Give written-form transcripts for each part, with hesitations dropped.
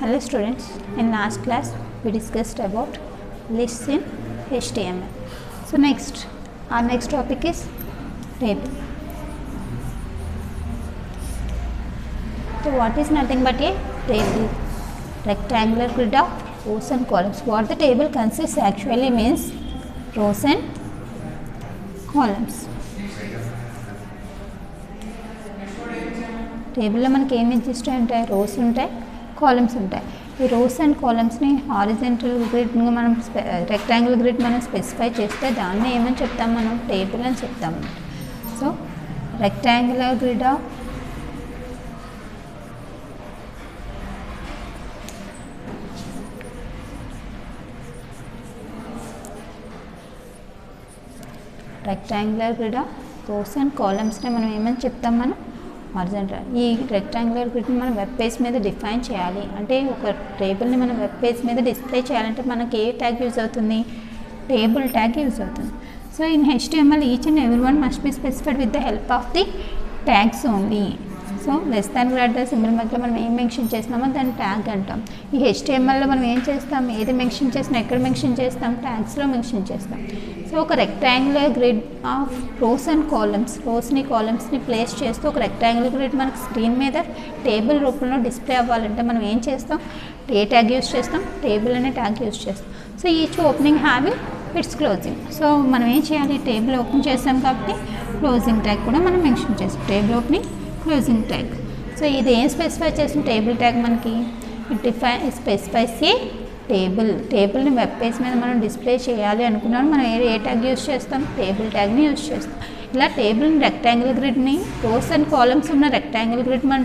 Hello students, in last class we discussed about lists in HTML. So our next topic is table. So what is nothing but a table? Rectangular grid of rows and columns. What the table consists actually means rows and columns. టేబుల్లో మనకి ఏమి exist ఉంటాయి, rose ఉంటాయి, columns ఉంటాయి. ఈ rose and కాలమ్స్ని horizontal గ్రిడ్గా మనం rectangle grid మనం specify చేస్తే దాన్ని ఏమని చెప్తాం, మనం టేబుల్ అని చెప్తాం. So rectangular grid of rows and కాలమ్స్ని మనం ఏమని చెప్తాం, మనం హారిజంటల్. ఈ రెక్టాంగులర్ గ్రిడ్ని మనం వెబ్ పేజ్ మీద డిఫైన్ చేయాలి అంటే, ఒక టేబుల్ని మనం వెబ్ పేజ్ మీద డిస్ప్లే చేయాలంటే మనకి ఏ ట్యాగ్ యూజ్ అవుతుంది, టేబుల్ ట్యాగ్ యూజ్ అవుతుంది. So in HTML each and every one must be specified with the help of the tags only. So less than greater symbol మధ్యలో మనం ఏం మెన్షన్ చేస్తున్నామో దాన్ని ట్యాగ్ అంటాం. ఈ HTMLలో మనం ఏం చేస్తాం, ఏది మెన్షన్ చేసినా ఎక్కడ మెన్షన్ చేస్తాం, ట్యాగ్స్లో మెన్షన్ చేస్తాం. సో ఒక rectangular grid of rows and columns, రోస్ని కాలమ్స్ని ప్లేస్ చేస్తూ ఒక రెక్టాంగులర్ గ్రిడ్ మనకు స్క్రీన్ మీద టేబుల్ రూపంలో డిస్ప్లే అవ్వాలంటే మనం ఏం చేస్తాం, ఏ ట్యాగ్ యూజ్ చేస్తాం, టేబుల్ అనే ట్యాగ్ యూజ్ చేస్తాం. So each opening having its closing. So మనం ఏం చేయాలి, టేబుల్ ఓపెన్ చేస్తాం కాబట్టి క్లోజింగ్ ట్యాగ్ కూడా మనం మెన్షన్ చేస్తాం, table opening closing tag. So ఇది ఏం స్పెసిఫై చేసిన టేబుల్ ట్యాగ్ మనకి స్పెసిఫైస్ ఏ టేబుల్ని వెబ్ పేజ్ మీద మనం డిస్ప్లే చేయాలి అనుకున్నాం, మనం ఏ ట్యాగ్ యూజ్ చేస్తాం, టేబుల్ ట్యాగ్ని యూజ్ చేస్తాం. ఇలా టేబుల్ని రెక్టాంగిల్ గ్రిడ్ని రోస్ అండ్ కాలమ్స్ ఉన్న రెక్టాంగిల్ గ్రిడ్ మన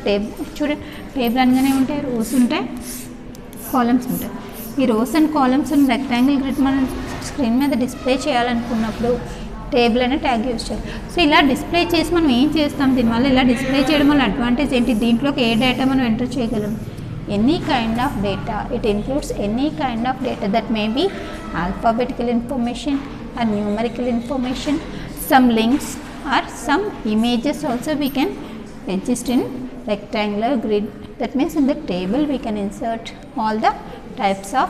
చూడండి, టేబుల్ అనగానే ఉంటాయి, రోస్ ఉంటాయి, కాలమ్స్ ఉంటాయి. ఈ రోస్ అండ్ కాలమ్స్ ఉన్న రెక్టాంగిల్ గ్రిడ్ మనం స్క్రీన్ మీద డిస్ప్లే చేయాలనుకున్నప్పుడు టేబుల్ అనే ట్యాగ్ యూజ్ చేయాలి. సో ఇలా డిస్ప్లే చేసి మనం ఏం చేస్తాం, దీనివల్ల ఇలా డిస్ప్లే చేయడం వల్ల అడ్వాంటేజ్ ఏంటి, దీంట్లోకి ఏ డేటా మనం ఎంటర్ చేయగలం, any kind of data. It includes any kind of data that may be alphabetical information or numerical information, some links or some images also we can exist in rectangular grid. That means in the table we can insert all the types of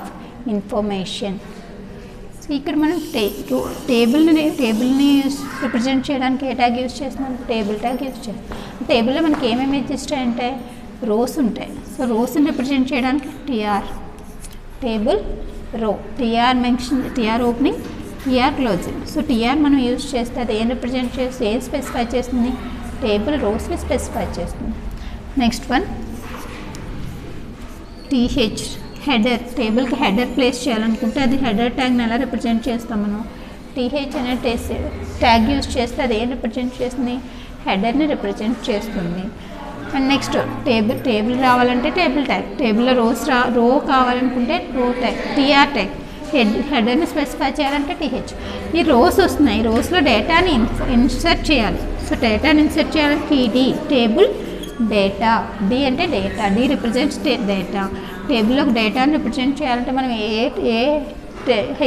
information. So ఇక్కడ మనం టేబుల్ని represent చేయడానికి ఏ tag use చేస్తున్నాం, table tag use చేస్తాం. టేబుల్లో మనకి ఏమేమి ఎగ్జిస్ట్ అంటే రోస్ ఉంటాయి. సో రోస్ని రిప్రజెంట్ చేయడానికి table row, TR opening, TR closing. So TR మనం యూజ్ చేస్తే అది ఏం రిప్రజెంట్ చేస్తే ఏం స్పెసిఫై చేస్తుంది, టేబుల్ రోస్ని స్పెసిఫై చేస్తుంది. Next one TH, header. టేబుల్కి హెడర్ ప్లేస్ చేయాలనుకుంటే అది హెడర్ ట్యాగ్ని ఎలా రిప్రజెంట్ చేస్తాం, మనం TH అనే ట్యాగ్ యూజ్ చేస్తే అది ఏం రిప్రజెంట్ చేస్తుంది, హెడర్ని రిప్రజెంట్ చేస్తుంది. అండ్ నెక్స్ట్ టేబుల్ రావాలంటే టేబుల్ ట్యాగ్, టేబుల్లో రో కావాలనుకుంటే రో ట్యాగ్, TR ట్యాగ్. హెడర్ని స్పెసిఫై చేయాలంటే TH. ఈ రోస్ వస్తున్నాయి, రోస్లో డేటాని ఇన్సర్ట్ చేయాలి. సో డేటాని ఇన్సర్ట్ చేయాలంటే TD, టేబుల్ డేటా. D అంటే డేటా, D రిప్రజెంట్స్ డేటా. టేబుల్లోకి డేటాని రిప్రజెంట్ చేయాలంటే మనం ఏ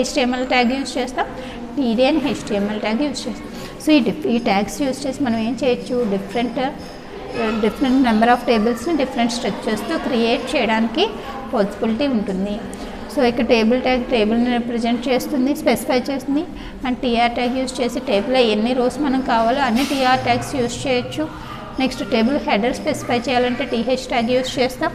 HTML ట్యాగ్ యూజ్ చేస్తాం, TD అని HTML ట్యాగ్ యూజ్ చేస్తాం. సో ఈ ట్యాగ్స్ యూజ్ చేసి మనం ఏం చేయొచ్చు, డిఫరెంట్ నెంబర్ ఆఫ్ టేబుల్స్ని డిఫరెంట్ స్ట్రక్చర్స్తో క్రియేట్ చేయడానికి పాసిబిలిటీ ఉంటుంది. సో ఇక్కడ టేబుల్ని రిప్రజెంట్ చేస్తుంది, స్పెసిఫై చేస్తుంది. అండ్ TR ట్యాగ్ యూజ్ చేసి టేబుల్లో ఎన్ని రోస్ మనం కావాలో అన్ని TR ట్యాగ్స్ యూజ్ చేయొచ్చు. నెక్స్ట్ టేబుల్ హెడర్ స్పెసిఫై చేయాలంటే TH ట్యాగ్ యూజ్ చేస్తాం.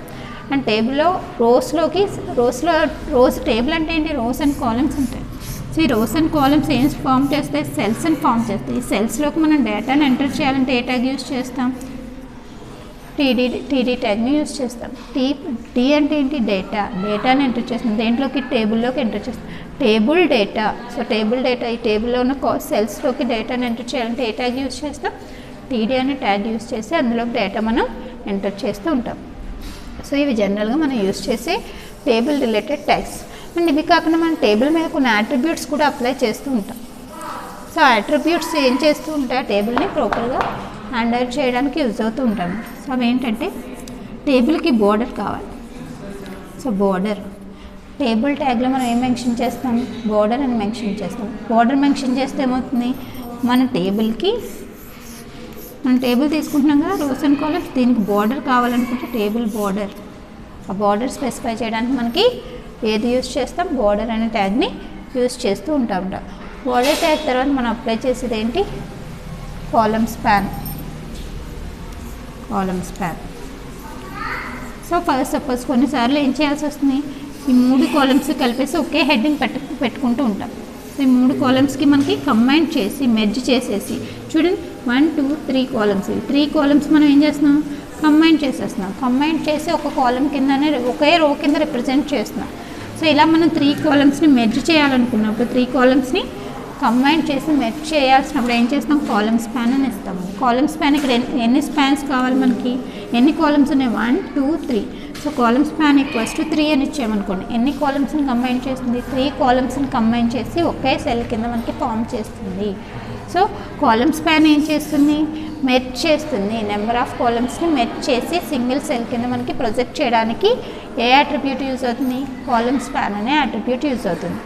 అండ్ టేబుల్లో రోస్ టేబుల్ అంటే ఏంటి, రోస్ అండ్ కాలమ్స్ ఉంటాయి. సో ఈ రోస్ అండ్ కాలమ్స్ ఏం ఫామ్ చేస్తాయి, సెల్స్ అని ఫామ్ చేస్తాయి. ఈ సెల్స్లోకి మనం డేటాను ఎంటర్ చేయాలంటే ఏ ట్యాగ్ యూజ్ చేస్తాం, TD ట్యాగ్ని యూజ్ చేస్తాం. T అంటే ఏంటి, డేటాని ఎంటర్ చేస్తాం, దేంట్లోకి టేబుల్లోకి ఎంటర్ చేస్తాం, table data. So table data, ఈ టేబుల్లో ఉన్న సెల్స్లోకి డేటాని ఎంటర్ చేయాలంటే ఏ ట్యాగ్ యూజ్ చేస్తాం, TD అనే ట్యాగ్ యూజ్ చేసి అందులోకి డేటా మనం ఎంటర్ చేస్తూ ఉంటాం. సో ఇవి జనరల్గా మనం యూజ్ చేసే టేబుల్ రిలేటెడ్ ట్యాగ్స్. అండ్ ఇవి కాకుండా మనం టేబుల్ మీద కొన్ని అట్రిబ్యూట్స్ కూడా అప్లై చేస్తూ ఉంటాం. సో అట్రిబ్యూట్స్ ఏం చేస్తూ ఉంటాయి, టేబుల్ని ప్రాపర్గా హ్యాండిల్ చేయడానికి యూజ్ అవుతూ ఉంటాం. సో అవి ఏంటంటే, టేబుల్కి బోర్డర్ కావాలి. సో బోర్డర్ టేబుల్ ట్యాగ్లో మనం ఏం మెన్షన్ చేస్తాం, బోర్డర్ అని మెన్షన్ చేస్తాం. బోర్డర్ మెన్షన్ చేస్తే ఏమవుతుంది, మన టేబుల్ తీసుకుంటున్నాం కదా, రోస్ అండ్ కాలమ్స్, దీనికి బోర్డర్ కావాలనుకుంటే టేబుల్ బోర్డర్ ఆ బార్డర్ స్పెసిఫై చేయడానికి మనకి ఏది యూజ్ చేస్తాం, బార్డర్ అనే ట్యాగ్ని యూజ్ చేస్తూ ఉంటామంట. బార్డర్ ట్యాగ్ తర్వాత మనం అప్లై చేసేది ఏంటి, column span. So first suppose కొన్నిసార్లు ఏం చేయాల్సి వస్తుంది, ఈ 3 కాలమ్స్ కలిపేసి ఒకే హెడ్డింగ్ పెట్టుకుంటూ ఉంటాం. సో ఈ 3 కాలమ్స్కి మనకి కంబైన్ చేసి మెర్జ్ చేసేసి, చూడండి 1 2 3 కాలమ్స్, 3 కాలమ్స్ మనం ఏం చేస్తున్నాం, కంబైన్ చేసేస్తున్నాం. కంబైన్ చేసి ఒక కాలమ్ కిందనే ఒకే రో కింద రిప్రజెంట్ చేస్తున్నాం. సో ఇలా మనం 3 కాలమ్స్ని మెర్జ్ చేయాలనుకున్నప్పుడు 3 కాలమ్స్ని కంబైన్ చేసి మెర్జ్ చేయాల్సినప్పుడు ఏం చేస్తాం, కాలమ్ స్పాన్ అని ఇస్తాము. కాలమ్ స్పాన్ ఇక్కడ ఎన్ని స్పాన్స్ కావాలి మనకి, ఎన్ని కాలమ్స్ ఉన్నాయి, 1 2 3. So column span equals to 3 అని ఇచ్చామనుకోండి, ఎన్ని కాలమ్స్ని కంబైన్ చేస్తుంది, 3 కాలమ్స్ని కంబైన్ చేసి ఒకే సెల్ కింద మనకి ఫామ్ చేస్తుంది. సో కాలమ్ స్పాన్ ఏం చేస్తుంది, మెర్జ్ చేస్తుంది. నెంబర్ ఆఫ్ కాలమ్స్ని మెర్జ్ చేసి సింగిల్ సెల్ కింద మనకి ప్రొజెక్ట్ చేయడానికి ఏ అట్రిబ్యూట్ యూజ్ అవుతుంది, కాలమ్ స్పాన్ అనే అట్రిబ్యూట్ యూజ్ అవుతుంది.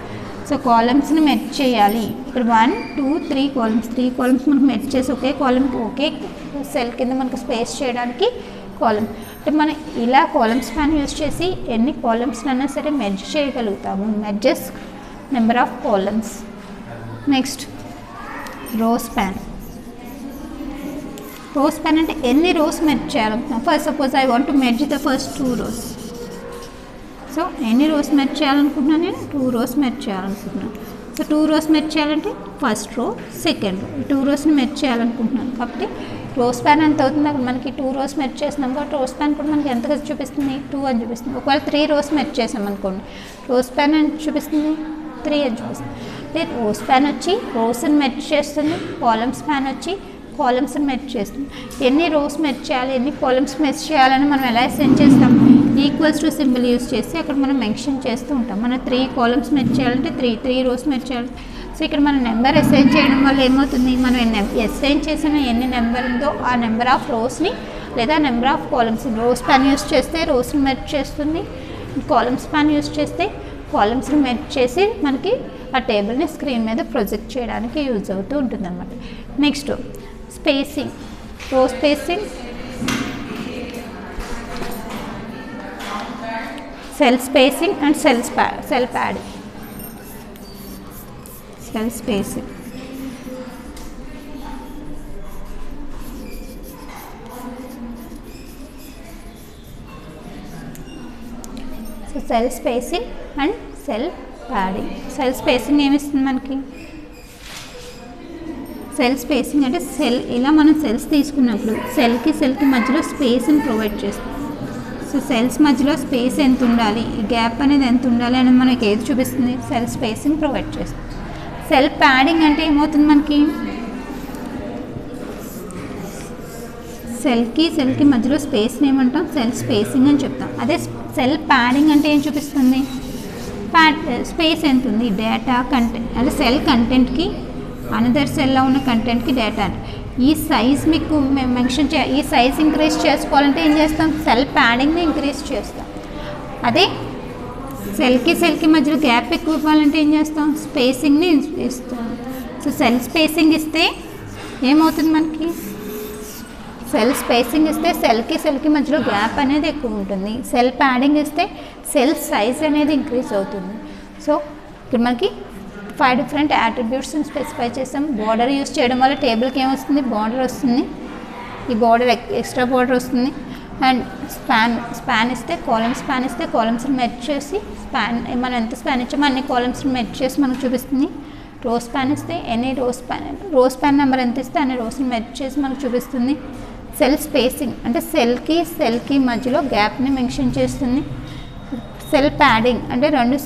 సో కాలమ్స్ని మెర్జ్ చేయాలి. ఇక్కడ 1 2 3 కాలమ్స్, 3 కాలమ్స్ మనకు మెర్జ్ చేసి ఒకే కాలమ్కి ఒకే సెల్ కింద మనకు స్పేస్ చేయడానికి కాలమ్. అంటే మనం ఇలా కాలమ్ స్పాన్ యూజ్ చేసి ఎన్ని కాలమ్స్నైనా సరే మెర్జ్ చేయగలుగుతాము. Merges number of columns. Next రో స్పాన్. రో స్పాన్ అంటే ఎన్ని రోస్ మెర్జ్ చేయాలనుకుంటున్నాం. First suppose I want to merge the first 2 rows. So ఎన్ని రోస్ మెర్జ్ చేయాలనుకుంటున్నాను, నేను 2 rows మెర్జ్ చేయాలనుకుంటున్నాను. సో 2 rows మెర్జ్ చేయాలంటే first row second row 2 rowsని merge చేయాలనుకుంటున్నాను. కాబట్టి రో స్పాన్ ఎంత అవుతుంది, అక్కడ మనకి 2 rows మెర్జ్ చేస్తున్నాం కాబట్టి రో స్పాన్ కూడా మనకి ఎంతగా చూపిస్తుంది, 2 అని చూపిస్తుంది. ఒకవేళ 3 rows మెర్జ్ చేసామనుకోండి, రో స్పాన్ అని చూపిస్తుంది 3 అని చూపిస్తుంది. అంటే రో స్పాన్ వచ్చి రోస్ని మెర్జ్ చేస్తుంది, కాలమ్ స్పాన్ వచ్చి కాలమ్స్ని మెర్జ్ చేస్తుంది. ఎన్ని రోస్ మెర్జ్ చేయాలి, ఎన్ని కాలమ్స్ మెర్జ్ చేయాలని మనం ఎలా అసైన్ చేస్తాం, ఈక్వల్స్ టు సింబల్ యూజ్ చేసి అక్కడ మనం మెన్షన్ చేస్తూ ఉంటాం. మనం 3 కాలమ్స్ మెర్జ్ చేయాలంటే 3 rows మెర్జ్ చేయాలి. సో ఇక్కడ మనం నెంబర్ అసైన్ చేయడం వల్ల ఏమవుతుంది, మనం అసైన్ చేసిన ఎన్ని నెంబర్ ఉందో ఆ నెంబర్ ఆఫ్ రోస్ని లేదా number of columns, row span use చేస్తే రోస్ని మెర్జ్ చేస్తుంది, కాలమ్ స్పాన్ యూజ్ చేస్తే కాలమ్స్ని మెర్జ్ చేసి మనకి ఆ టేబుల్ని స్క్రీన్ మీద ప్రొజెక్ట్ చేయడానికి యూజ్ అవుతూ ఉంటుంది అన్నమాట. Next spacing, row spacing, cell spacing and cell padding. Cell spacing, so cell spacing and cell padding. Cell spacing ఏమిస్తుంది మనకి, సెల్ స్పేసింగ్ అంటే ఇలా మనం సెల్స్ తీసుకున్నప్పుడు సెల్కి మధ్యలో స్పేస్ని ప్రొవైడ్ చేస్తాం. సో సెల్స్ మధ్యలో స్పేస్ ఎంత ఉండాలి, ఈ గ్యాప్ అనేది ఎంత ఉండాలి అని మనకి ఏది చూపిస్తుంది, సెల్ స్పేసింగ్ ప్రొవైడ్ చేస్తుంది. సెల్ ప్యాడింగ్ అంటే ఏమవుతుంది మనకి, సెల్కి మధ్యలో స్పేస్ని ఏమంటాం, సెల్ స్పేసింగ్ అని చెప్తాం. అదే సెల్ ప్యాడింగ్ అంటే ఏం చూపిస్తుంది, స్పేస్ ఎంత ఉంది, డేటా కంటెంట్ అంటే సెల్ కంటెంట్కి అనదర్ సెల్లో ఉన్న కంటెంట్కి డేటా. ఈ సైజ్ మీకు మేము మెన్షన్ ఈ సైజ్ ఇంక్రీజ్ చేసుకోవాలంటే ఏం చేస్తాం, సెల్ ప్యాడింగ్ని ఇంక్రీజ్ చేస్తాం. అదే సెల్కి మధ్యలో గ్యాప్ ఎక్కువ ఇవ్వాలంటే ఏం చేస్తాం, స్పేసింగ్ని ఇస్తాం. సో సెల్ స్పేసింగ్ ఇస్తే ఏమవుతుంది మనకి, సెల్ స్పేసింగ్ ఇస్తే సెల్కి మధ్యలో గ్యాప్ అనేది ఎక్కువ ఉంటుంది. సెల్ ప్యాడింగ్ ఇస్తే సెల్ సైజ్ అనేది ఇంక్రీజ్ అవుతుంది. సో ఇక్కడ మనకి 5 different attributesని స్పెసిఫై చేసాం. బార్డర్ యూస్ చేయడం వల్ల టేబుల్కి ఏమొస్తుంది, బార్డర్ వస్తుంది, ఈ బార్డర్ ఎక్స్ట్రా బార్డర్ వస్తుంది. అండ్ స్పాన్ ఇస్తే కాలమ్ స్పాన్ ఇస్తే కాలమ్స్ని మెర్జ్ చేసి మనం ఎంత స్పాన్ ఇచ్చామో అన్ని కాలమ్స్ని మెర్జ్ చేసి మనకు చూపిస్తుంది. రో స్పాన్ ఇస్తే ఎన్ని రో స్పాన్ నెంబర్ ఎంత ఇస్తే అన్ని రోస్ని మెర్జ్ చేసి మనకు చూపిస్తుంది. సెల్ స్పేసింగ్ అంటే సెల్కి మధ్యలో గ్యాప్ని మెన్షన్ చేస్తుంది. సెల్ ప్యాడింగ్ అంటే రెండు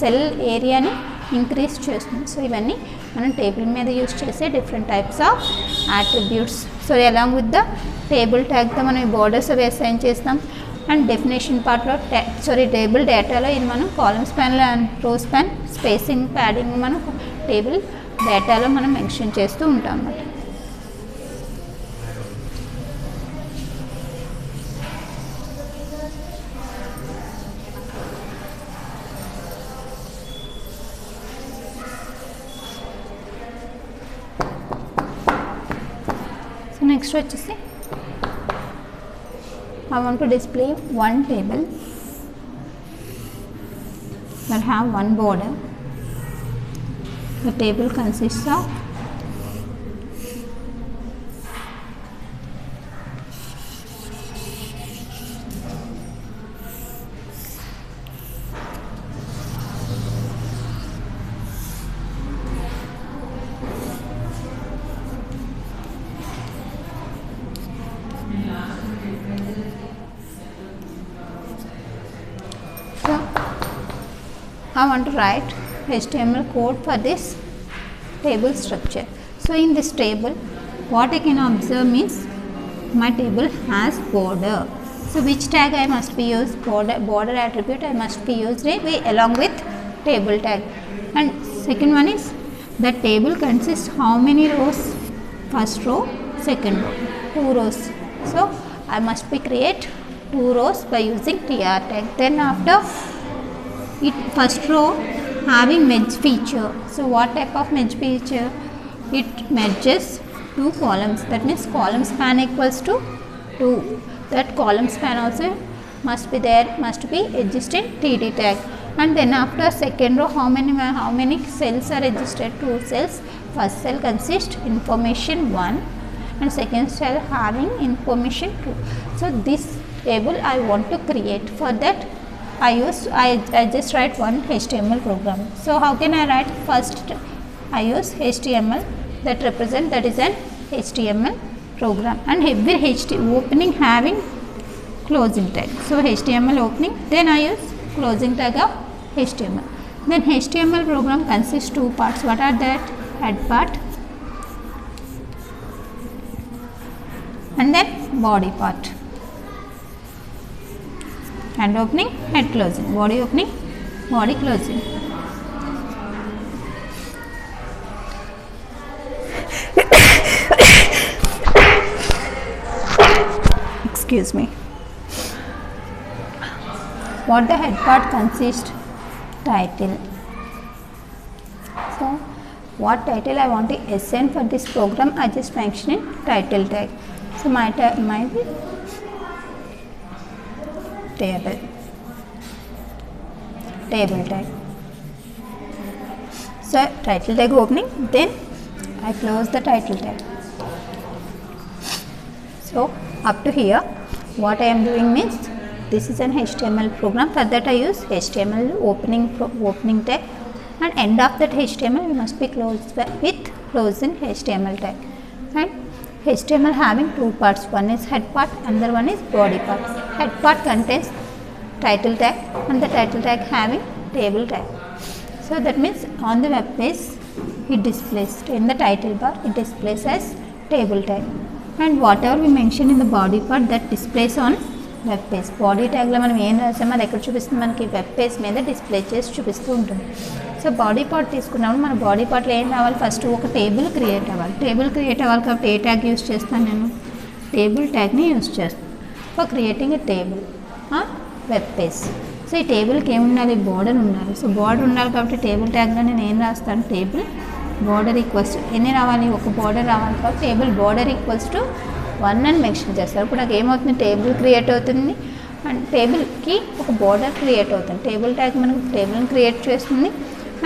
సెల్ ఏరియాని ఇంక్రీజ్ చేస్తుంది. సో ఇవన్నీ మనం టేబుల్ మీద యూజ్ చేసే different types of attributes. So along with the table ట్యాగ్తో మనం ఈ బోర్డర్స్ అవి అసైన్ చేస్తాం. అండ్ డెఫినేషన్ పార్ట్లో టేబుల్ డేటాలో ఇది మనం కాలమ్ స్పాన్లో రో స్పాన్ స్పేసింగ్ ప్యాడింగ్ మనం టేబుల్ డేటాలో మనం మెన్షన్ చేస్తూ ఉంటాం అన్నమాట. నెక్స్ట్ వచ్చేసి I want to display one table that have one border. The table consists of I want to write HTML code for this table structure. So in this table, what I can observe means my table has border. So which tag I must be used? Border attribute I must be used along with table tag. And second one is the table consists how many rows? First row, second row, 2 rows. So I must be create 2 rows by using tr tag. Then after first row having merge feature. So what type of merge feature? It merges 2 columns. That means column span equals to 2. That column span also must be there, must be existing td tag. And then after second row, how many cells are registered? 2 cells. First cell consists information 1 and second cell having information 2. So this table I want to create. For that I just write one HTML program. So how can I write? First I use HTML that is an HTML program, and every opening having closing tag. So HTML opening, then I use closing tag of HTML. Then HTML program consists 2 parts. What are that? Head part and then body part. Head opening, head closing, body opening, body closing. Excuse me. What the head part consists? Title. So what title I want to assign for this program, I just mention in title tag. So my table tag. So title tag opening, then I close the title tag. So up to here what I am doing means this is an HTML program. For that I use HTML opening tag, and end of that HTML must be closed with closing HTML tag. And HTML having 2 parts, one is head part, another one is body part. Head part contains title tag and the title tag having table tag. So that means on the web page it displays, in the title bar it displays as table tag, and whatever we mention in the body part that displays on web page. Body tag లో మనం ఏం రాసామో అది ఎక్కడ చూపిస్తుంది? మనకి web page మీద display చేసి చూపిస్తూ ఉంటుంది. సో బాడీ పార్ట్ తీసుకున్నప్పుడు మన బాడీ పార్ట్లో ఏం రావాలి? ఫస్ట్ ఒక టేబుల్ క్రియేట్ అవ్వాలి. టేబుల్ క్రియేట్ అవ్వాలి కాబట్టి ఏ ట్యాగ్ యూస్ చేస్తాను? నేను టేబుల్ ట్యాగ్ని యూస్ చేస్తాను for creating a table web page. So ఈ టేబుల్కి ఏముండాలి? బోర్డర్ ఉండాలి. సో బోర్డర్ ఉండాలి కాబట్టి టేబుల్ ట్యాగ్లో నేను ఏం రాస్తాను? టేబుల్ బోర్డర్ ఈక్వల్స్ టు ఎన్ని రావాలి? ఒక బోర్డర్ రావాలి కాబట్టి టేబుల్ బోర్డర్ ఈక్వల్స్ టు 1 అని మెన్షన్ చేస్తారు. ఇప్పుడు నాకు ఏమవుతుంది? టేబుల్ క్రియేట్ అవుతుంది అండ్ టేబుల్కి ఒక బోర్డర్ క్రియేట్ అవుతుంది. టేబుల్ ట్యాగ్ మనకు టేబుల్ని క్రియేట్ చేస్తుంది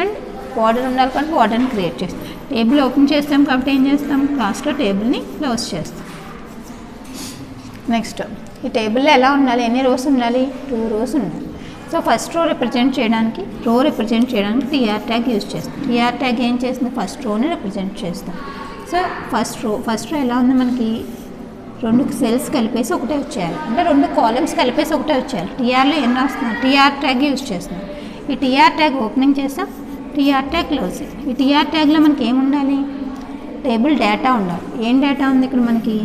అండ్ బోర్డర్ ఉండాలి కాబట్టి బోర్డర్ని క్రియేట్ చేస్తాం. టేబుల్ ఓపెన్ చేస్తాం కాబట్టి ఏం చేస్తాం? లాస్ట్లో టేబుల్ని క్లోజ్ చేస్తాం. నెక్స్ట్ ఈ టేబుల్లో ఎలా ఉండాలి? ఎన్ని రోస్ ఉండాలి? 2 రోస్ ఉండాలి. సో ఫస్ట్ రో రిప్రజెంట్ చేయడానికి టీఆర్ ట్యాగ్ యూజ్ చేస్తాం. టీఆర్ ట్యాగ్ ఏం చేస్తుంది? ఫస్ట్ రోని రిప్రజెంట్ చేస్తాం. సో ఫస్ట్ రో ఎలా ఉంది? మనకి 2 సెల్స్ కలిపేసి ఒకటే వచ్చేయాలి, అంటే 2 కాలమ్స్ కలిపేసి ఒకటే వచ్చేయాలి. టీఆర్లో ఏం రాస్తున్నాం? టీఆర్ ట్యాగ్ యూజ్ చేస్తున్నాం. ఈ టీఆర్ ట్యాగ్ ఓపెనింగ్ చేస్తాం, టీఆర్ ట్యాగ్ క్లోజింగ్. ఈ టీఆర్ ట్యాగ్లో మనకి ఏముండాలి? టేబుల్ డేటా ఉండాలి. ఏం డేటా ఉంది ఇక్కడ? మనకి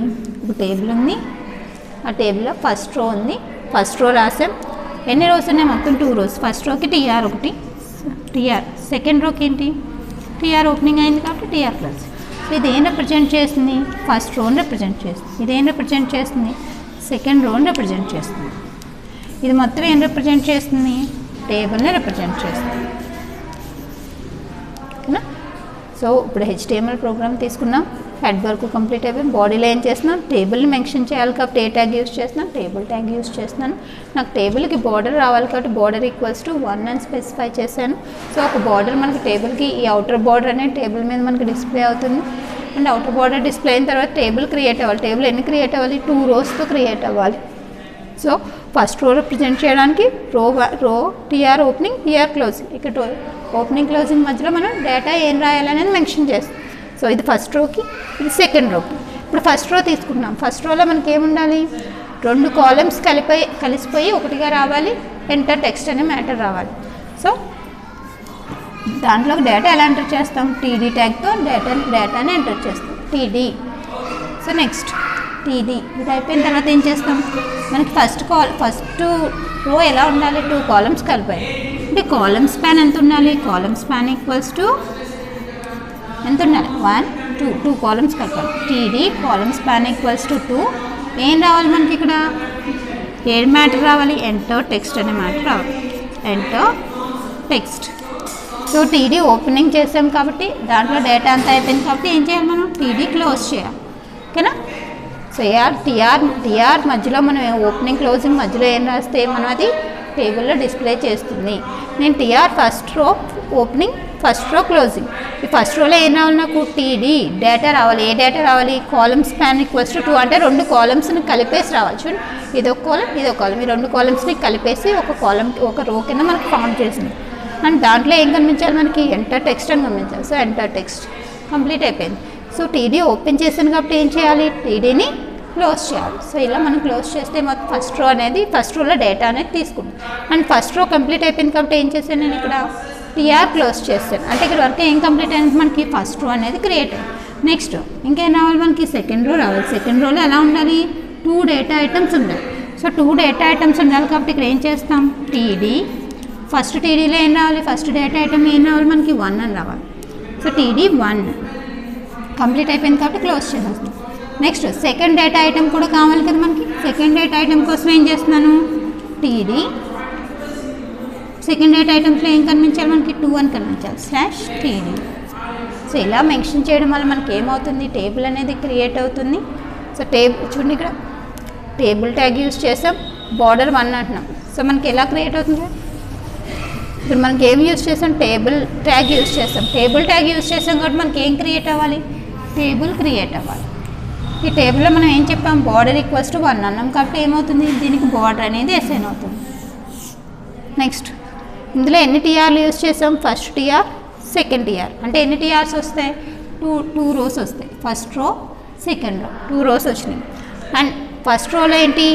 ఒక టేబుల్ ఉంది, ఆ టేబుల్లో ఫస్ట్ రో ఉంది. ఫస్ట్ రో రాసాం. ఎన్ని రోస్ ఉన్నాయి? మొత్తం 2 రోస్. ఫస్ట్ రోకి టీఆర్ ఒకటి, టీఆర్. సెకండ్ రోకి ఏంటి? టీఆర్ ఓపెనింగ్ అయింది కాబట్టి టీఆర్ క్లోజ్. సో ఇది ఏం రిప్రజెంట్ చేస్తుంది? ఫస్ట్ రోని రిప్రజెంట్ చేస్తుంది. ఇది ఏం రిప్రజెంట్ చేస్తుంది? సెకండ్ రోని రిప్రజెంట్ చేస్తుంది. ఇది మొత్తం ఏం రిప్రజెంట్ చేస్తుంది? టేబుల్ని రిప్రజెంట్ చేస్తుంది. ఓకేనా? సో ఇప్పుడు HTML ప్రోగ్రామ్ తీసుకున్నాం. హెడ్ వరకు కంప్లీట్ అయిపోయింది. బాడీలో ఏం చేస్తున్నాను, టేబుల్ని మెన్షన్ చేయాలి కాబట్టి ఏ ట్యాగ్ యూస్ చేస్తున్నాను, టేబుల్ ట్యాగ్ యూస్ చేస్తున్నాను. నాకు టేబుల్కి బార్డర్ రావాలి కాబట్టి బార్డర్ ఈక్వల్స్ టు 1 అని స్పెసిఫై చేశాను. సో ఒక బార్డర్ మనకి టేబుల్కి ఈ అవుటర్ బార్డర్ అనేది టేబుల్ మీద మనకి డిస్ప్లే అవుతుంది. అండ్ అవుటర్ బార్డర్ డిస్ప్లే అయిన తర్వాత టేబుల్ క్రియేట్ అవ్వాలి. టేబుల్ ఎన్ని క్రియేట్ అవ్వాలి, 2 రోస్తో క్రియేట్ అవ్వాలి. సో ఫస్ట్ రో రిప్రజెంట్ చేయడానికి రో టీఆర్ ఓపెనింగ్, టీఆర్ క్లోజింగ్. ఇక్కడ ఓపెనింగ్ క్లోజింగ్ మధ్యలో మనం డేటా ఏం రాయాలనేది మెన్షన్ చేస్తాం. సో ఇది ఫస్ట్ రోకి, ఇది సెకండ్ రోకి. ఇప్పుడు ఫస్ట్ రో తీసుకుంటున్నాం. ఫస్ట్ రోలో మనకి ఏముండాలి, 2 కాలమ్స్ కలిసిపోయి ఒకటిగా రావాలి. ఎంటర్ టెక్స్ట్ అనే మ్యాటర్ రావాలి. సో దాంట్లో డేటా ఎలా ఎంటర్ చేస్తాం, టీడీ ట్యాగ్తో డేటాని ఎంటర్ చేస్తాం, టీడీ. So next TD. ఇది అయిపోయిన తర్వాత ఏం చేస్తాం, మనకి ఫస్ట్ రో ఎలా ఉండాలి, 2 కాలమ్స్ కలిపాయి అంటే కాలమ్ స్పాన్ ఎంత ఉండాలి, కాలమ్ స్పాన్ ఈక్వల్స్ టు ఎంత ఉండాలి, 1 2 కాలమ్స్ కలిపాలి. TD column span equals to 2. ఏం రావాలి మనకి ఇక్కడ, ఏ మ్యాటర్ రావాలి, ఎంటర్ టెక్స్ట్ అనే మ్యాటర్ రావాలి, enter text. So TD opening చేసాం కాబట్టి దాంట్లో డేటా అంతా అయిపోయింది కాబట్టి ఏం చేయాలి, మనం టీడీ క్లోజ్ చేయాలి. ఓకేనా. సో టీఆర్ మధ్యలో మనం ఓపెనింగ్ క్లోజింగ్ మధ్యలో ఏం రాస్తే మనం అది టేబుల్లో డిస్ప్లే చేస్తుంది. నేను TR first row opening, first row closing. ఈ ఫస్ట్ రోలో ఏం రావాలి, నాకు టీడీ డేటా రావాలి. ఏ డేటా రావాలి, కాలమ్ స్పాన్ ఈక్వల్స్ టు 2 అంటే 2 కాలమ్స్ని కలిపేసి రావాలి. చూడండి, ఇదొక కాలమ్, ఇదొక కాలమ్. ఈ 2 కాలమ్స్ని కలిపేసి ఒక రో కింద మనకు ఫామ్ చేసింది. అండ్ దాంట్లో ఏం కనిపించాలి మనకి, ఎంటర్ టెక్స్ట్ అని కనిపించాలి. సో ఎంటర్ టెక్స్ట్ కంప్లీట్ అయిపోయింది. సో టీడీ ఓపెన్ చేశాను కాబట్టి ఏం చేయాలి, టీడీని క్లోజ్ చేయాలి. సో ఇలా మనం క్లోజ్ చేస్తే మొత్తం ఫస్ట్ రో అనేది, ఫస్ట్ రోలో డేటా అనేది తీసుకుంటాం. అండ్ ఫస్ట్ రో కంప్లీట్ అయిపోయింది కాబట్టి ఏం చేశాను, నేను ఇక్కడ టీఆర్ క్లోజ్ చేస్తాను. అంటే ఇక్కడ వరకు ఏం కంప్లీట్ అయింది, మనకి ఫస్ట్ రో అనేది క్రియేట్ అయింది. నెక్స్ట్ ఇంకేం రావాలి, మనకి సెకండ్ రో రావాలి. సెకండ్ రోలో ఎలా ఉండాలి, 2 డేటా ఐటమ్స్ ఉండాలి. సో 2 డేటా ఐటమ్స్ ఉండాలి కాబట్టి ఇక్కడ ఏం చేస్తాం, టీడీ. ఫస్ట్ టీడీలో ఏం రావాలి, ఫస్ట్ డేటా ఐటమ్ ఏం రావాలి, మనకి 1 అని రావాలి. సో టీడీ 1 కంప్లీట్ అయిపోయింది కాబట్టి క్లోజ్ చేసేస్తాం. నెక్స్ట్ సెకండ్ డేటా ఐటమ్ కూడా కావాలి కదా మనకి. సెకండ్ డేటా ఐటమ్ కోసం ఏం చేస్తున్నాను, టీడీ. సెకండ్ డేటా ఐటమ్స్లో ఏం కనిపించాలి మనకి, 2 అని కనిపించాలి, /టీడీ. సో ఇలా మెన్షన్ చేయడం వల్ల మనకి ఏమవుతుంది, టేబుల్ అనేది క్రియేట్ అవుతుంది. సో చూడండి ఇక్కడ టేబుల్ ట్యాగ్ యూస్ చేసాం, బార్డర్ 1 అంటున్నాం. సో మనకి ఎలా క్రియేట్ అవుతుంది, ఇప్పుడు మనకి ఏం యూస్ చేసాం, టేబుల్ ట్యాగ్ యూస్ చేసాం. టేబుల్ ట్యాగ్ యూస్ చేసాం కాబట్టి మనకి ఏం క్రియేట్ అవ్వాలి, టేబుల్ క్రియేట్ అవ్వాలి. ఈ టేబుల్లో మనం ఏం చెప్పాం, బార్డర్ ఈక్వల్స్ టు 1 అన్నాం కాబట్టి ఏమవుతుంది, దీనికి బార్డర్ అనేది అసైన్ అవుతుంది. నెక్స్ట్ ఇందులో ఎన్ని టీఆర్లు యూస్ చేసాం, ఫస్ట్ టీఆర్, సెకండ్ టీఆర్. అంటే ఎన్ని టీఆర్స్ వస్తాయి, 2 రోస్ వస్తాయి. First row, second row, 2 rose వచ్చినాయి. అండ్ ఫస్ట్ రోలో ఏంటి,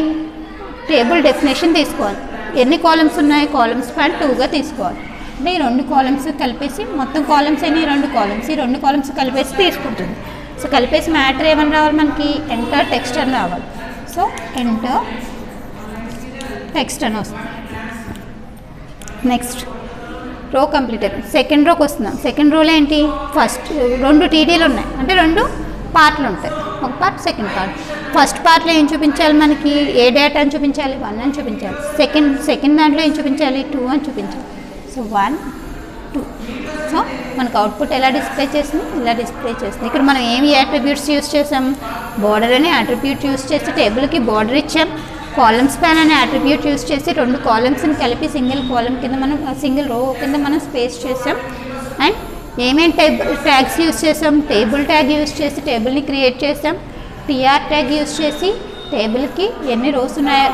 టేబుల్ డెఫినేషన్ తీసుకోవాలి. ఎన్ని కాలమ్స్ ఉన్నాయి, కాలమ్స్ స్పాన్ 2గా తీసుకోవాలి. అంటే ఈ 2 కాలమ్స్ కలిపేసి, మొత్తం కాలమ్స్ అయినా 2 కాలమ్స్, ఈ 2 కాలమ్స్ కలిపేసి తీసుకుంటుంది. సో కలిపేసి మ్యాటర్ ఏమని రావాలి మనకి, ఎంటర్ టెక్స్ట్ అని రావాలి. సో ఎంటర్ టెక్స్ట్ అని వస్తుంది. నెక్స్ట్ రో కంప్లీట్ అయిపోయింది. సెకండ్ రోకి వస్తున్నాం. సెకండ్ రోలో ఏంటి, ఫస్ట్ 2 టీడీలు ఉన్నాయి అంటే 2 పార్ట్లు ఉంటాయి, ఒక పార్ట్ సెకండ్ పార్ట్. ఫస్ట్ పార్ట్లో ఏం చూపించాలి మనకి, ఏ డేటా అని చూపించాలి, 1 అని చూపించాలి. సెకండ్ దాంట్లో ఏం చూపించాలి, 2 అని చూపించాలి. సో 1 2. సో మనకు అవుట్పుట్ ఎలా డిస్ప్లే చేసింది, ఇలా డిస్ప్లే చేసింది. ఇక్కడ మనం ఏమి అట్రిబ్యూట్స్ యూస్ చేసాం, బార్డర్ అనే అట్రిబ్యూట్ యూస్ చేసి టేబుల్కి బార్డర్ ఇచ్చాం. కాలమ్ స్పాన్ అనే అట్రిబ్యూట్ యూస్ చేసి 2 కాలమ్స్ని కలిపి సింగిల్ కాలమ్ కింద మనం, సింగిల్ రో కింద మనం స్పేస్ చేసాం. అండ్ ఏమేమి ట్యాగ్స్ యూస్ చేసాం, టేబుల్ ట్యాగ్ యూస్ చేసి టేబుల్ని క్రియేట్ చేసాం. టీఆర్ ట్యాగ్ యూస్ చేసి టేబుల్కి ఎన్ని రోస్ ఉన్నాయో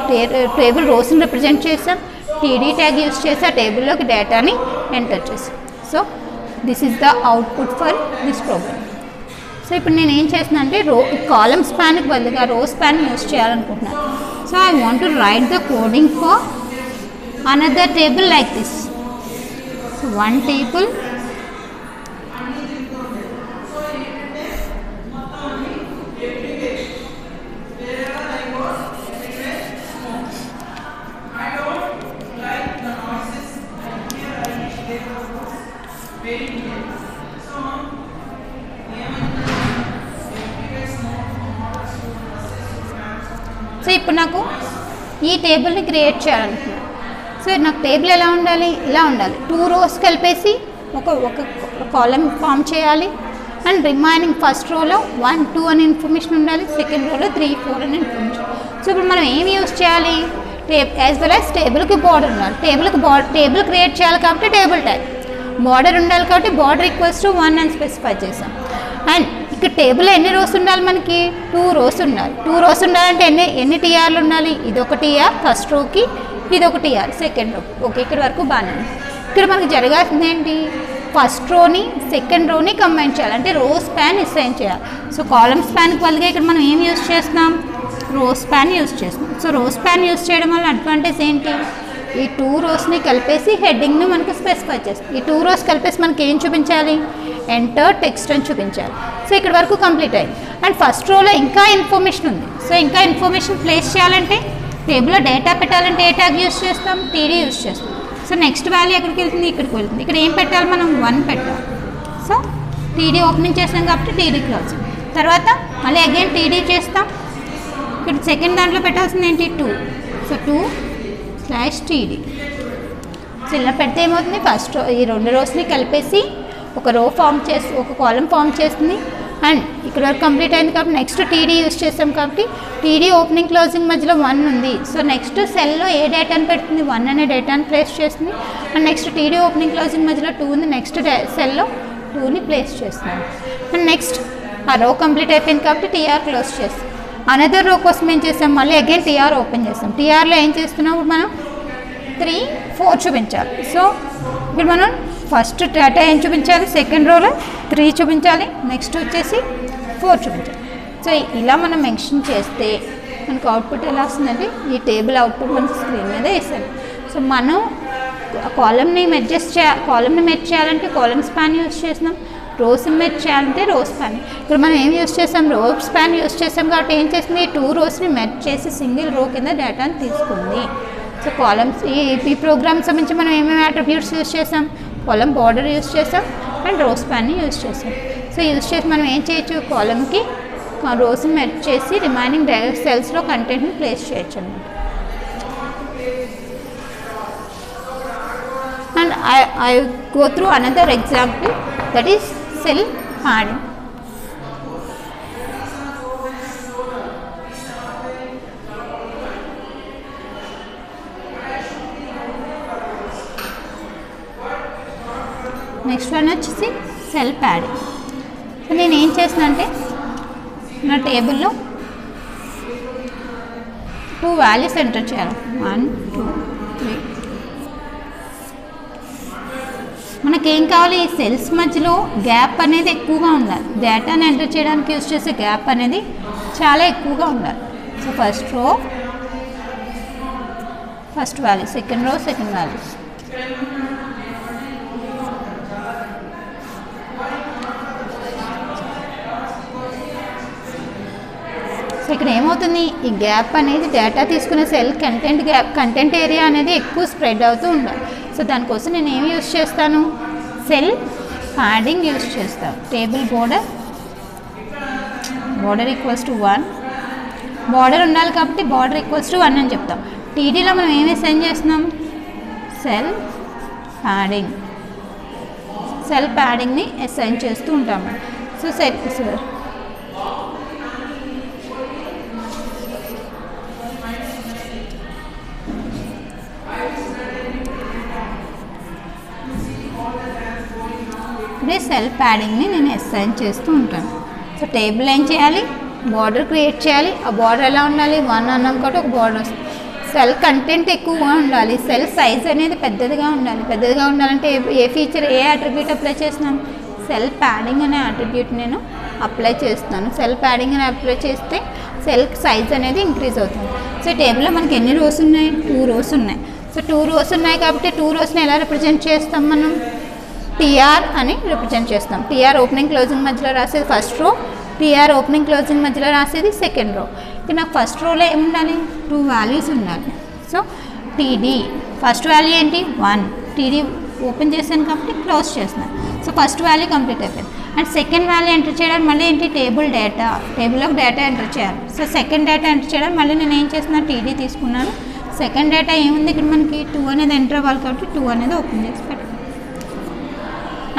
టేబుల్ రోస్ని రిప్రజెంట్ చేసాం. టీడీ ట్యాగ్ యూస్ చేసి ఆ టేబుల్లోకి డేటాని ఎంటర్ చేసాం. So this is the output for this program. So ఇప్పుడు నేను ఏం చేస్తున్నాను అంటే కాలమ్ స్పాన్కి బదులుగా రో స్పాన్ యూస్ చేయాలనుకుంటున్నాను. So I want to write the coding for another table like this. So 1 table, so ఇప్పుడు నాకు ఈ టేబుల్ని క్రియేట్ చేయాలనుకుంటున్నాను. సో నాకు టేబుల్ ఎలా ఉండాలి, ఇలా ఉండాలి. 2 రోస్ కలిపేసి ఒక కాలమ్ ఫామ్ చేయాలి. అండ్ రిమైనింగ్ ఫస్ట్ రోలో 1 2 అనే ఇన్ఫర్మేషన్ ఉండాలి, సెకండ్ రోలో 3 4 అనే ఇన్ఫర్మేషన్. సో ఇప్పుడు మనం ఏమి యూజ్ చేయాలి, యాజ్ వెల్ యాజ్ టేబుల్కి బార్డర్ ఉండాలి, టేబుల్ క్రియేట్ చేయాలి కాబట్టి టేబుల్ టైప్, బార్డర్ ఉండాలి కాబట్టి బార్డర్ ఈక్వల్స్ టు 1 అని స్పెసిఫై చేసాం. అండ్ ఇక్కడ టేబుల్లో ఎన్ని రోస్ ఉండాలి, మనకి 2 రోస్ ఉండాలి. 2 రోస్ ఉండాలంటే ఎన్ని టీఆర్లు ఉండాలి, ఇది ఒక టీఆర్ ఫస్ట్ రోకి, ఇది ఒక టీఆర్ సెకండ్ రోకి. ఓకే, ఇక్కడ వరకు బాగానే ఉంది. ఇక్కడ మనకి జరగాల్సింది ఏంటి, ఫస్ట్ రోని సెకండ్ రోని కంబైన్ చేయాలి, అంటే రో స్పాన్ అసైన్ చేయాలి. సో కాలమ్ స్పాన్కి బదులుగా ఇక్కడ మనం ఏం యూజ్ చేస్తున్నాం, రో స్పాన్ యూజ్ చేస్తున్నాం. సో రో స్పాన్ యూజ్ చేయడం వల్ల అడ్వాంటేజ్ ఏంటి, ఈ 2 రోస్ని కలిపేసి హెడ్డింగ్ని మనకు స్పెసిఫై చేస్తాం. ఈ 2 రోస్ కలిపేసి మనకి ఏం చూపించాలి, ఎంటర్ టెక్స్ట్ అని చూపించాలి. సో ఇక్కడ వరకు కంప్లీట్ అయింది. అండ్ ఫస్ట్ రోలో ఇంకా ఇన్ఫర్మేషన్ ఉంది. సో ఇంకా ఇన్ఫర్మేషన్ ప్లేస్ చేయాలంటే, టేబుల్లో డేటా పెట్టాలంటే ఏ ట్యాగ్ యూజ్ చేస్తాం, టీడీ యూజ్ చేస్తాం. సో నెక్స్ట్ వాల్యూ ఎక్కడికి వెళ్తుంది, ఇక్కడికి వెళ్తుంది. ఇక్కడ ఏం పెట్టాలి, మనం 1 పెట్టాలి. సో టీడీ ఓపెనింగ్ చేస్తాం కాబట్టి టీడీ క్లోజ్. తర్వాత మళ్ళీ అగైన్ టీడీ చేస్తాం. ఇక్కడ సెకండ్ దాంట్లో పెట్టాల్సింది ఏంటి, 2. So 2/TD. సో ఇలా పెడితే ఏమవుతుంది, ఫస్ట్ రో ఈ 2 రోస్ని కలిపేసి ఒక రో ఫామ్ చేసి ఒక కాలం ఫామ్ చేస్తుంది. అండ్ ఇక్కడ వరకు కంప్లీట్ అయింది కాబట్టి నెక్స్ట్ టీడీ యూజ్ చేస్తాం కాబట్టి టీడీ ఓపెనింగ్ క్లోజింగ్ మధ్యలో 1 ఉంది. సో నెక్స్ట్ సెల్లో ఏ డేటాని పెడుతుంది, 1 అనే డేటాని ప్లేస్ చేస్తుంది. And next TD opening closing మధ్యలో 2 ఉంది, నెక్స్ట్ సెల్లో 2ని ప్లేస్ చేస్తున్నాం. అండ్ నెక్స్ట్ ఆ రో కంప్లీట్ అయిపోయింది కాబట్టి టీఆర్ క్లోజ్ చేస్తాం. అనదర్ రో కోసం ఏం చేస్తాం, మళ్ళీ అగైన్ టీఆర్ ఓపెన్ చేస్తాం. టీఆర్లో ఏం చేస్తున్నాం, మనం 3 4 చూపించాలి. సో ఇప్పుడు మనం ఫస్ట్ డేటా ఏం చూపించాలి, సెకండ్ రోలో 3 చూపించాలి, నెక్స్ట్ వచ్చేసి 4 చూపించాలి. సో ఇలా మనం మెన్షన్ చేస్తే మనకు అవుట్పుట్ ఎలా వస్తుందంటే, ఈ టేబుల్ అవుట్పుట్ మనకు స్క్రీన్ మీద వేసాలి. సో మనం కాలమ్ని మెర్జ్ చేయాలంటే కాలమ్ స్పాన్ యూజ్ చేస్తున్నాం, రోస్ మెర్జ్ చేయాలంటే రో స్పాన్. ఇప్పుడు మనం ఏం యూజ్ చేస్తాం, రో స్పాన్ యూజ్ చేస్తాం కాబట్టి ఏం చేస్తుంది, 2 రోస్ని మెర్జ్ చేసి సింగిల్ రో కింద డేటాని తీసుకుంది. సో కాలమ్స్ ఈ ప్రోగ్రామ్ సంబంధించి మనం ఏమేమి అట్రిబ్యూట్స్ యూజ్ చేస్తాం, కాలమ్ బార్డర్ యూజ్ చేస్తాం అండ్ రో స్పాన్ని యూజ్ చేస్తాం. సో యూజ్ చేసి మనం ఏం చేయొచ్చు, కాలమ్కి రోస్ని మెర్జ్ చేసి రిమైనింగ్ సెల్స్లో కంటెంట్ని ప్లేస్ చేయొచ్చు అన్నమాట. And I go through another example, that is cell padding. Next one వచ్చేసి సెల్ ప్యాడింగ్. సో నేను ఏం చేసిన అంటే, నా టేబుల్లో 2 వాల్యూస్ ఎంటర్ చేయాలి, 1 2 3. మనకేం కావాలి, ఈ సెల్స్ మధ్యలో గ్యాప్ అనేది ఎక్కువగా ఉండాలి, డేటాని ఎంటర్ చేయడానికి యూజ్ చేసే గ్యాప్ అనేది చాలా ఎక్కువగా ఉండాలి. So first row first value, second row second values. So ఇక్కడ ఏమవుతుంది, ఈ గ్యాప్ అనేది డేటా తీసుకునే సెల్ కంటెంట్ ఏరియా అనేది ఎక్కువ స్ప్రెడ్ అవుతూ ఉండాలి. సో దానికోసం నేను ఏమి యూజ్ చేస్తాను, సెల్ ప్యాడింగ్ యూజ్ చేస్తాను. Table border equals to 1, border ఉండాలి కాబట్టి బార్డర్ ఈక్వల్స్ టు 1 అని చెప్తాం. టీడీలో మనం ఏమి అసైన్ చేస్తున్నాం, సెల్ ప్యాడింగ్ని అసైన్ చేస్తూ ఉంటాము. సో సెల్ ప్యాడింగ్ని నేను అసైన్ చేస్తూ ఉంటాను. సో టేబుల్ ఏం చేయాలి, బార్డర్ క్రియేట్ చేయాలి. ఆ బార్డర్ ఎలా ఉండాలి, 1 అన్నాం కాబట్టి ఒక బార్డర్ వస్తుంది. సెల్ కంటెంట్ ఎక్కువగా ఉండాలి, సెల్ సైజ్ అనేది పెద్దదిగా ఉండాలంటే ఏ ఫీచర్, ఏ అట్రిబ్యూట్ అప్లై చేస్తున్నాం, సెల్ ప్యాడింగ్ అనే అట్రిబ్యూట్ నేను అప్లై చేస్తున్నాను. సెల్ ప్యాడింగ్ అని అప్లై చేస్తే సెల్ సైజ్ అనేది ఇంక్రీజ్ అవుతుంది. సో టేబుల్లో మనకి ఎన్ని రోస్ ఉన్నాయి, 2 రోస్ ఉన్నాయి. సో 2 రోస్ ఉన్నాయి కాబట్టి 2 రోస్ని ఎలా రిప్రజెంట్ చేస్తాం, మనం టీఆర్ అని రిప్రజెంట్ చేస్తాం. టీఆర్ ఓపెనింగ్ క్లోజింగ్ మధ్యలో రాసేది first row, TR opening closing మధ్యలో రాసేది సెకండ్ రో. ఇక్కడ నాకు ఫస్ట్ రోలో ఏముండాలి, 2 వాల్యూస్ ఉండాలి. సో టీడీ ఫస్ట్ వాల్యూ ఏంటి, 1. టీడీ ఓపెన్ చేశాను కాబట్టి క్లోజ్ చేస్తున్నాను. సో ఫస్ట్ వాల్యూ కంప్లీట్ అయిపోయింది. అండ్ సెకండ్ వాల్యూ ఎంటర్ చేయడానికి మళ్ళీ ఏంటి, టేబుల్లోకి డేటా ఎంటర్ చేయాలి. సో సెకండ్ డేటా ఎంటర్ చేయడానికి మళ్ళీ నేను ఏం చేస్తున్నాను, టీడీ తీసుకున్నాను. సెకండ్ డేటా ఏముంది, ఇక్కడ మనకి 2 అనేది ఎంటర్ అవ్వాలి కాబట్టి 2 అనేది ఓపెన్ చేసి పెట్టాను.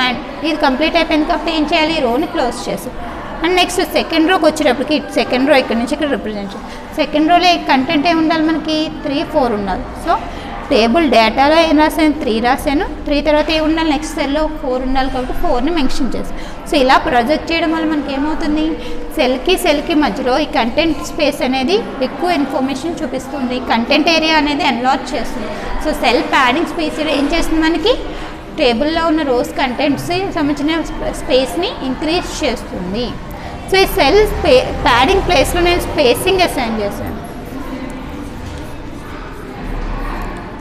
అండ్ ఇది కంప్లీట్ అయిపోయింది కాబట్టి ఏం చేయాలి, రోని క్లోజ్ చేసి. అండ్ నెక్స్ట్ సెకండ్ రోకి వచ్చేటప్పటికి సెకండ్ రో ఇక్కడ నుంచి ఇక్కడ రిప్రజెంట్ చేయాలి. సెకండ్ రోలో కంటెంట్ ఏమి ఉండాలి మనకి, 3, 4 ఉండాలి. సో టేబుల్ డేటాలో ఏం రాశాను, 3 రాశాను. 3 తర్వాత ఏమి ఉండాలి, నెక్స్ట్ సెల్లో 4 ఉండాలి కాబట్టి 4ని మెన్షన్ చేస్తాను. సో ఇలా ప్రొజెక్ట్ చేయడం వల్ల మనకి ఏమవుతుంది, సెల్కి మధ్యలో ఈ కంటెంట్ స్పేస్ అనేది ఎక్కువ ఇన్ఫర్మేషన్ చూపిస్తుంది, కంటెంట్ ఏరియా అనేది ఎన్లార్జ్ చేస్తుంది. సో సెల్ ప్యాడింగ్ స్పేస్ ఏం చేస్తుంది, మనకి టేబుల్లో ఉన్న రోస్ కంటెంట్స్ సంబంధించిన స్పేస్ని ఇంక్రీజ్ చేస్తుంది. సో ఈ సెల్ ప్యాడింగ్ ప్లేస్లో నేను స్పేసింగ్ అసైన్ చేశాను.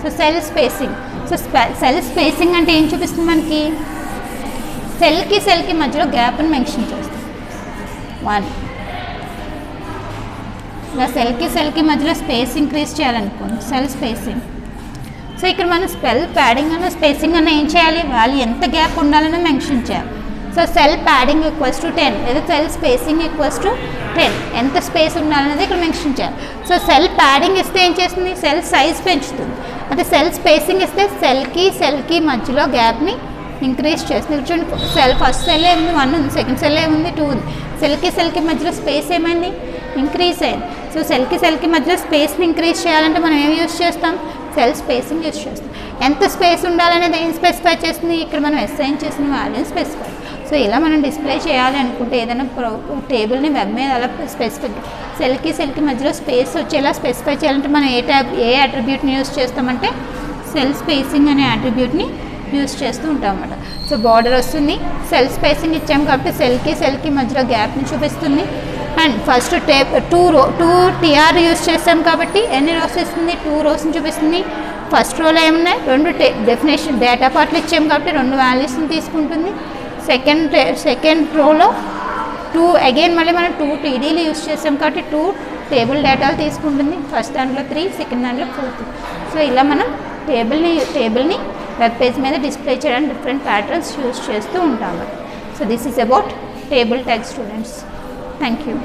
సో సెల్ స్పేసింగ్ అంటే ఏం చూపిస్తుంది మనకి, సెల్కి మధ్యలో గ్యాప్ని మెన్షన్ చేస్తాం. 1 ఇలా సెల్కి మధ్యలో స్పేస్ ఇంక్రీజ్ చేయాలనుకోండి, సెల్ స్పేసింగ్. సో ఇక్కడ మనం ప్యాడింగ్ అన్న స్పేసింగ్ అన్న ఏం చేయాలి, వాల్యూ ఎంత గ్యాప్ ఉండాలని మెన్షన్ చేయాలి. సో సెల్ ప్యాడింగ్ = 10 లేదా సెల్ స్పేసింగ్ = 10 ఎంత స్పేస్ ఉండాలనేది ఇక్కడ మెన్షన్ చేయాలి. సో సెల్ ప్యాడింగ్ ఇస్తే ఏం చేస్తుంది, సెల్ సైజ్ పెంచుతుంది. అదే సెల్ స్పేసింగ్ ఇస్తే సెల్కి మధ్యలో గ్యాప్ని ఇంక్రీజ్ చేస్తుంది. చూడండి, ఫస్ట్ సెల్ ఏముంది, 1 ఉంది, సెకండ్ సెల్ ఏముంది, 2 ఉంది. సెల్కి మధ్యలో స్పేస్ ఏమైంది, ఇంక్రీజ్ అయింది. సో సెల్కి మధ్యలో స్పేస్ని ఇంక్రీజ్ చేయాలంటే మనం ఏం యూజ్ చేస్తాం, సెల్ స్పేసింగ్ యూజ్ చేస్తాం. ఎంత స్పేస్ ఉండాలనేది ఏం స్పెసిఫై చేస్తుంది, ఇక్కడ మనం అసైన్ చేసిన వాల్యూని స్పెసిఫై. సో ఇలా మనం డిస్ప్లే చేయాలి అనుకుంటే ఏదైనా టేబుల్ని వెబ్ మీద అలా స్పెసిఫై సెల్కి మధ్యలో స్పేస్ వచ్చేలా స్పెసిఫై చేయాలంటే మనం ఏ అట్రిబ్యూట్ని యూజ్ చేస్తామంటే సెల్ స్పేసింగ్ అనే అట్రిబ్యూట్ని యూజ్ చేస్తూ ఉంటాం అన్నమాట. సో బార్డర్ వస్తుంది, సెల్ స్పేసింగ్ ఇచ్చాము కాబట్టి సెల్కి మధ్యలో గ్యాప్ని చూపిస్తుంది. అండ్ ఫస్ట్ 2 TR యూజ్ చేస్తాం కాబట్టి ఎన్ని రోస్ ఇస్తుంది, 2 రోస్ని చూపిస్తుంది. ఫస్ట్ రోలో ఏమున్నాయి, 2 డెఫినేషన్ డేటా పార్ట్లు ఇచ్చాము కాబట్టి 2 వాల్యూస్ని తీసుకుంటుంది. సెకండ్ రోలో 2 అగైన్ మళ్ళీ మనం 2 TDలు యూజ్ చేస్తాం కాబట్టి 2 టేబుల్ డేటాలు తీసుకుంటుంది. ఫస్ట్ దాంట్లో 3, సెకండ్ దాంట్లో 4. సో ఇలా మనం టేబుల్ని వెబ్ పేజ్ మీద డిస్ప్లే చేయడానికి డిఫరెంట్ ప్యాటర్న్స్ యూజ్ చేస్తూ ఉంటాము. So this is about table tag students. Thank you.